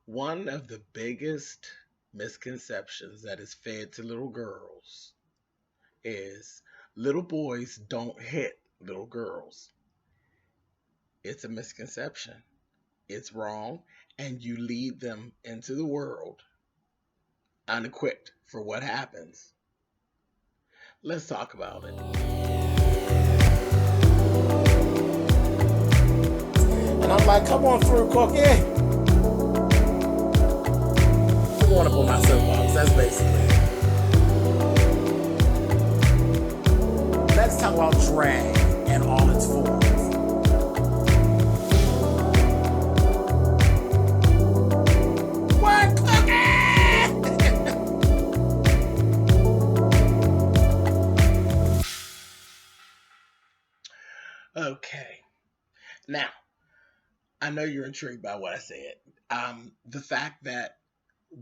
One of the biggest misconceptions that is fed to little girls is little boys don't hit little girls. It's a misconception. It's wrong, and you lead them into the world unequipped for what happens. Let's talk about it. And I'm like, come on through, Cookie. I want to pull my soapbox. That's basically it. Let's talk about drag and all its forms. What, Okay. Now, I know you're intrigued by what I said. The fact that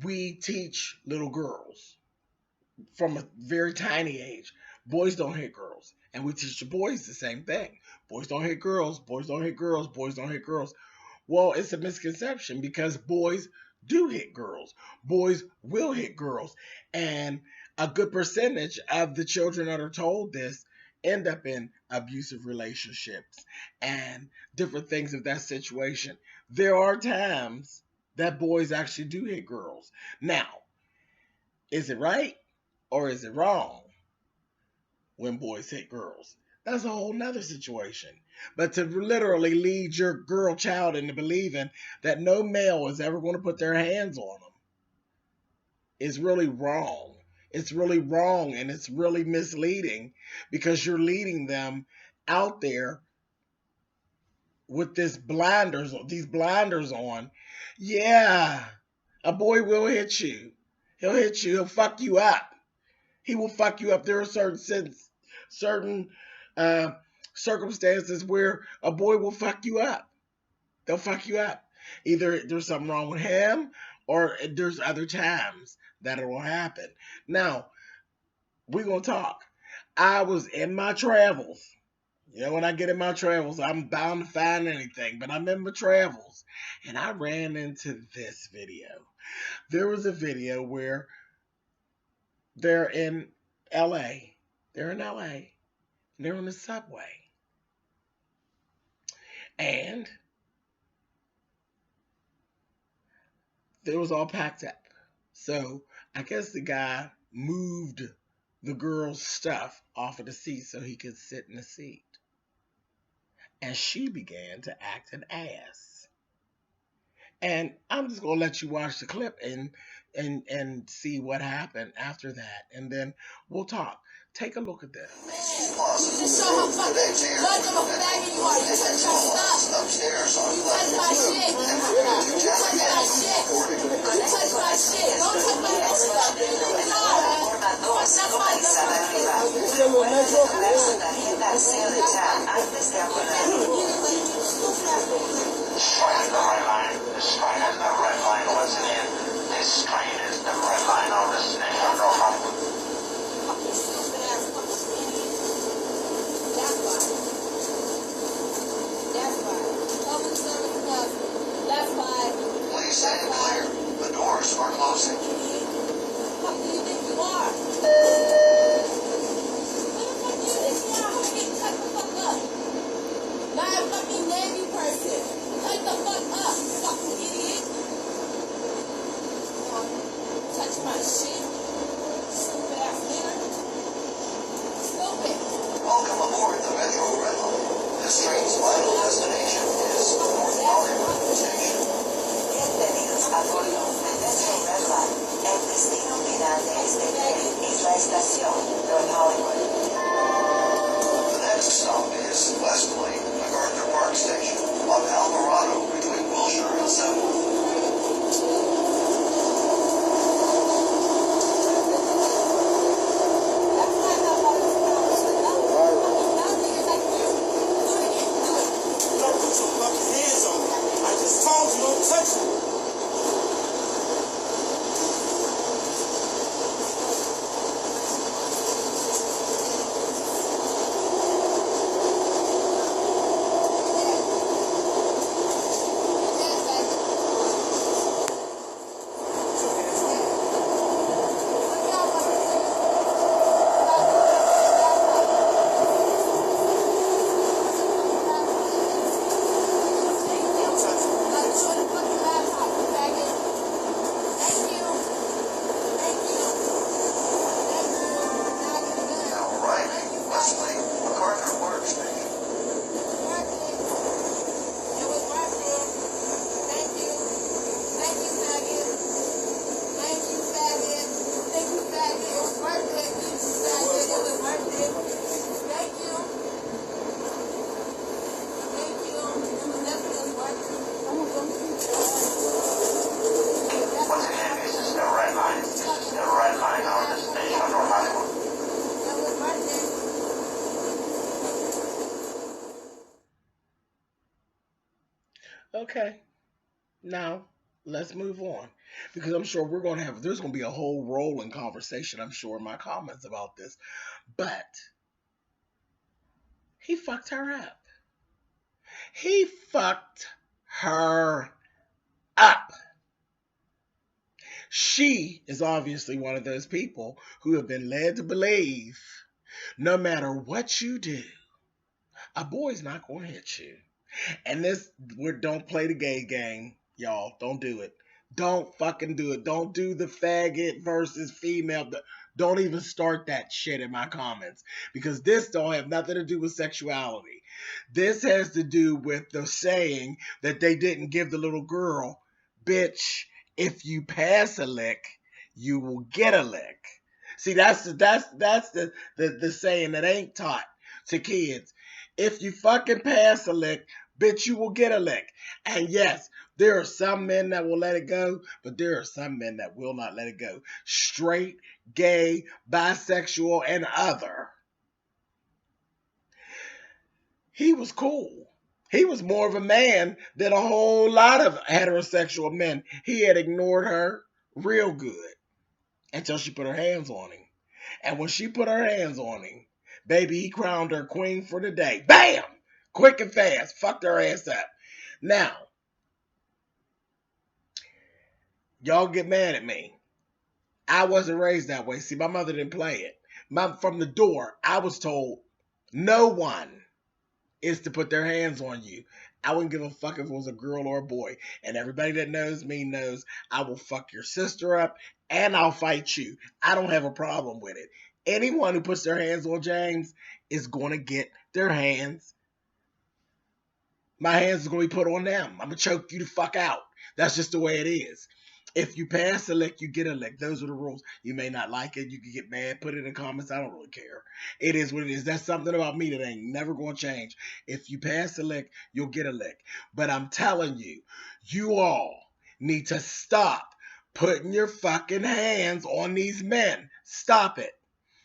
we teach little girls from a very tiny age, boys don't hit girls. And we teach the boys the same thing. Boys don't hit girls, boys don't hit girls, boys don't hit girls. Well, it's a misconception because boys do hit girls. Boys will hit girls. And a good percentage of the children that are told this end up in abusive relationships and different things of that situation. There are times that boys actually do hit girls. Now, is it right or is it wrong when boys hit girls? That's a whole nother situation. But to literally lead your girl child into believing that no male is ever going to put their hands on them is really wrong. It's really wrong and it's really misleading because you're leading them out there with these blinders on. Yeah, a boy will hit you. He'll hit you. He'll fuck you up. He will fuck you up. There are certain circumstances where a boy will fuck you up. They'll fuck you up. Either there's something wrong with him or there's other times that it will happen. Now, we're going to talk. I was in my travels. When I get in my travels, I'm bound to find anything, but I'm in my travels. And I ran into this video. There was a video where they're in LA. They're in LA. They're on the subway. And it was all packed up. So I guess the guy moved the girl's stuff off of the seat so he could sit in the seat. And she began to act an ass. And I'm just going to let you watch the clip and see what happened after that. And then we'll talk. Take a look at this. You just show how fucking much of a faggot you are. You touch your stuff. You touch my shit. You touch my shit. You touch my shit. Don't touch my stuff. This train is the red line. Listen in. This train is the red line on the station. Go home. That's why. Public service announcement. Okay. Now, let's move on. Because I'm sure there's going to be a whole rolling conversation, I'm sure, in my comments about this. But he fucked her up. He fucked her up. She is obviously one of those people who have been led to believe no matter what you do, a boy's not going to hit you. And don't play the gay game, y'all. Don't do it. Don't fucking do it. Don't do the faggot versus female. Don't even start that shit in my comments, because this don't have nothing to do with sexuality. This has to do with the saying that they didn't give the little girl, bitch, if you pass a lick, you will get a lick. See, that's the saying that ain't taught to kids. If you fucking pass a lick, bitch, you will get a lick. And yes, there are some men that will let it go, but there are some men that will not let it go. Straight, gay, bisexual, and other. He was cool. He was more of a man than a whole lot of heterosexual men. He had ignored her real good until she put her hands on him. And when she put her hands on him, baby, he crowned her queen for the day. Bam! Quick and fast. Fucked her ass up. Now, y'all get mad at me. I wasn't raised that way. See, my mother didn't play it. From the door, I was told no one is to put their hands on you. I wouldn't give a fuck if it was a girl or a boy. And everybody that knows me knows I will fuck your sister up and I'll fight you. I don't have a problem with it. Anyone who puts their hands on James is going to get their hands. My hands are going to be put on them. I'm going to choke you the fuck out. That's just the way it is. If you pass a lick, you get a lick. Those are the rules. You may not like it. You can get mad. Put it in the comments. I don't really care. It is what it is. That's something about me that ain't never going to change. If you pass a lick, you'll get a lick. But I'm telling you, you all need to stop putting your fucking hands on these men. Stop it.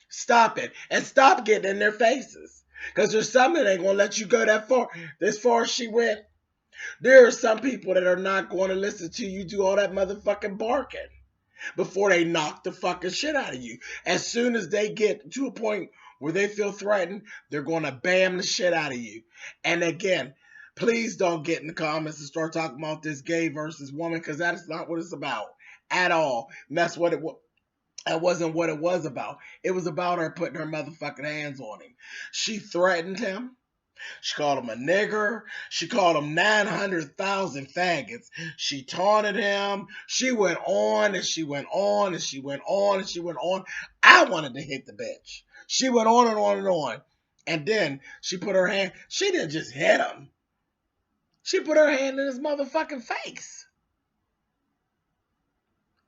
Stop it. And stop getting in their faces. Because there's some that ain't going to let you go that far. As far as she went. There are some people that are not going to listen to you do all that motherfucking barking before they knock the fucking shit out of you. As soon as they get to a point where they feel threatened, they're going to bam the shit out of you. And again, please don't get in the comments and start talking about this gay versus woman, because that is not what it's about at all. And that's what it was. That wasn't what it was about. It was about her putting her motherfucking hands on him. She threatened him. She called him a nigger. She called him 900,000 faggots. She taunted him. She went on and she went on and she went on and she went on. I wanted to hit the bitch. She went on and on and on. And then she put her hand. She didn't just hit him. She put her hand in his motherfucking face.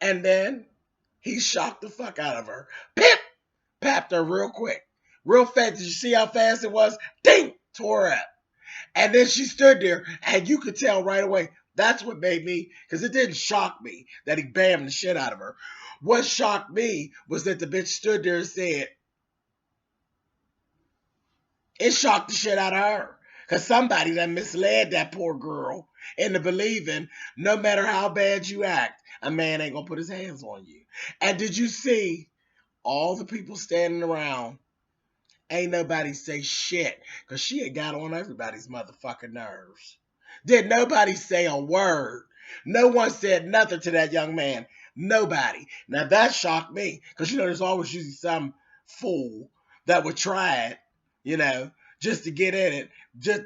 And then he shocked the fuck out of her. Pip! Papped her real quick. Real fast. Did you see how fast it was? Ding! Tore her up. And then she stood there, and you could tell right away. That's what made me, because it didn't shock me that he bammed the shit out of her. What shocked me was that the bitch stood there and said, it shocked the shit out of her. Because somebody that misled that poor girl into believing no matter how bad you act, a man ain't going to put his hands on you. And did you see all the people standing around? Ain't nobody say shit, because she had got on everybody's motherfucking nerves. Did nobody say a word? No one said nothing to that young man. Nobody. Now that shocked me, because there's always usually some fool that would try it, just to get in it.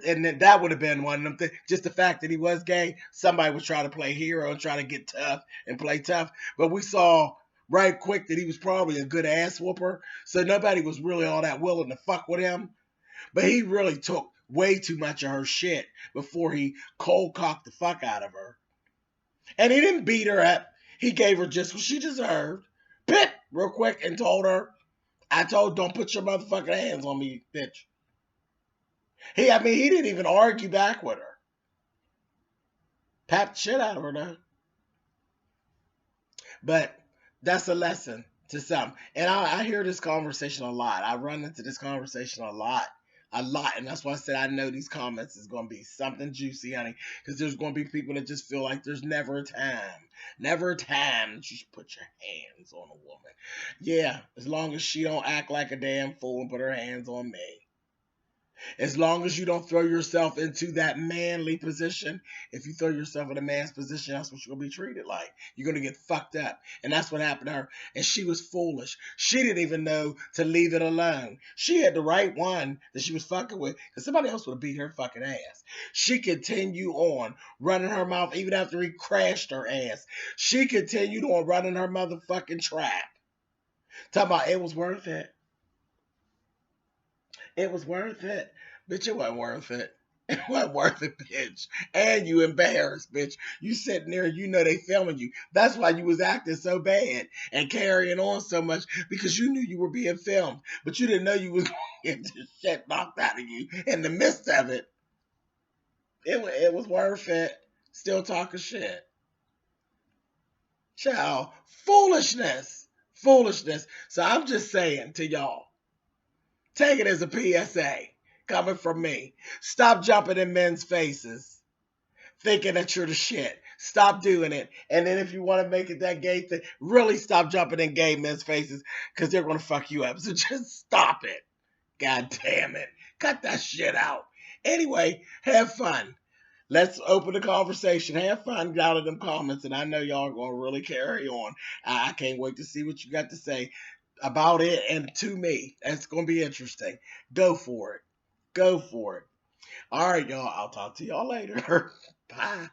And then that would have been one of them things. Just the fact that he was gay, somebody would try to play hero and try to get tough and play tough. But we saw right quick that he was probably a good ass whooper, so nobody was really all that willing to fuck with him. But he really took way too much of her shit before he cold cocked the fuck out of her. And he didn't beat her up. He gave her just what she deserved. Pip! Real quick, and told her, don't put your motherfucking hands on me, bitch. He didn't even argue back with her. Papped the shit out of her, though. But that's a lesson to some. And I hear this conversation a lot. I run into this conversation a lot A lot. And that's why I said I know these comments is going to be something juicy, honey. Because there's going to be people that just feel like there's never a time. Never a time that you should put your hands on a woman. Yeah, as long as she don't act like a damn fool and put her hands on me. As long as you don't throw yourself into that manly position, if you throw yourself in a man's position, that's what you're going to be treated like. You're going to get fucked up. And that's what happened to her. And she was foolish. She didn't even know to leave it alone. She had the right one that she was fucking with, because somebody else would have beat her fucking ass. She continued on running her mouth even after he crashed her ass. She continued on running her motherfucking trap. Talking about it was worth it. It was worth it. Bitch, it wasn't worth it. It wasn't worth it, bitch. And you embarrassed, bitch. You sitting there, you know they filming you. That's why you was acting so bad and carrying on so much, because you knew you were being filmed, but you didn't know you was going to get this shit knocked out of you in the midst of it. It was worth it. Still talking shit. Child, foolishness. Foolishness. So I'm just saying to y'all, take it as a PSA coming from me. Stop jumping in men's faces thinking that you're the shit. Stop doing it. And then if you want to make it that gay thing, really stop jumping in gay men's faces, because they're going to fuck you up. So just stop it. God damn it. Cut that shit out. Anyway, have fun. Let's open the conversation. Have fun out of them comments, and I know y'all are going to really carry on. I can't wait to see what you got to say about it and to me. That's going to be interesting. Go for it. Go for it. All right, y'all. I'll talk to y'all later. Bye.